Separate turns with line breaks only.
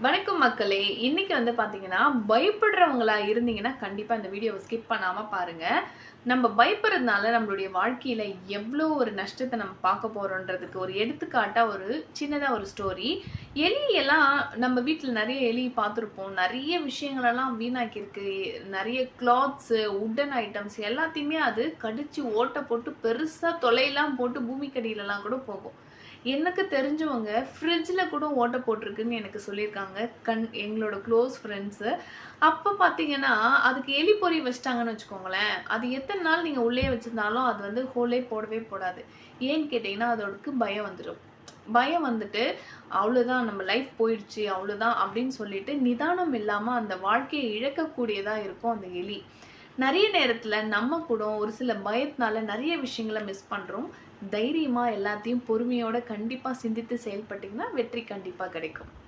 வணக்கம் மக்களே. இன்னைக்கு பாத்தீங்கன்னா, பயப்படுறவங்களா இருந்தீங்கன்னா, கண்டிப்பா இந்த வீடியோவ ஸ்கிப் பண்ணாம பாருங்க. நம்ம பயப்படுறதுனால நம்மளுடைய வாழ்க்கையில எவ்ளோ ஒரு நஷ்டத்த நம்ம பார்க்க போறோம்ன்றதுக்கு ஒரு எடுத்துக்காட்டா சின்னதா ஒரு ஸ்டோரி. எலி எல்லாம் நம்ம வீட்ல நெறைய எலி பார்த்துருப்போம். நெறைய விஷயங்களெல்லாம் வீணாக்கியிருக்கு. நெறைய கிளாத்ஸ், வுட்டன் ஐட்டம்ஸ் எல்லாத்தையுமே அது கடிச்சு ஓட்ட போட்டு பெருசா தொலைலாம் போட்டு பூமிக்கடியிலலாம் கூட போகும். எனக்கு தெரிஞ்சவங்க ஃப்ரிட்ஜ்ல கூட ஓட்ட போட்டிருக்குன்னு எனக்கு சொல்லியிருக்காங்க. எங்களோட க்ளோஸ் ஃப்ரெண்ட்ஸு. அப்ப பார்த்தீங்கன்னா, அதுக்கு எலி பொறி வச்சுட்டாங்கன்னு வச்சுக்கோங்களேன், அது எத்தன நாள் நீங்க உள்ளேயே வச்சிருந்தாலும் அது ஹோலே போடவே போடாது. ஏன்னு கேட்டீங்கன்னா, அதோடக்கு பயம் வந்துரும். பயம் வந்துட்டு, அவ்வளோதான் நம்ம லைஃப் போயிடுச்சு, அவ்வளோதான் அப்படின்னு சொல்லிட்டு நிதானம் இல்லாம அந்த வாழ்க்கைய இழக்கக்கூடியதா இருக்கும் அந்த எலி. நெறைய நேரத்துல நம்ம கூட ஒரு சில பயத்தினால நெறைய விஷயங்கள மிஸ் பண்றோம். தைரியமா எல்லாத்தையும் பொறுமையோட கண்டிப்பா சிந்தித்து செயல்பட்டீங்கன்னா, வெற்றி கண்டிப்பா கிடைக்கும்.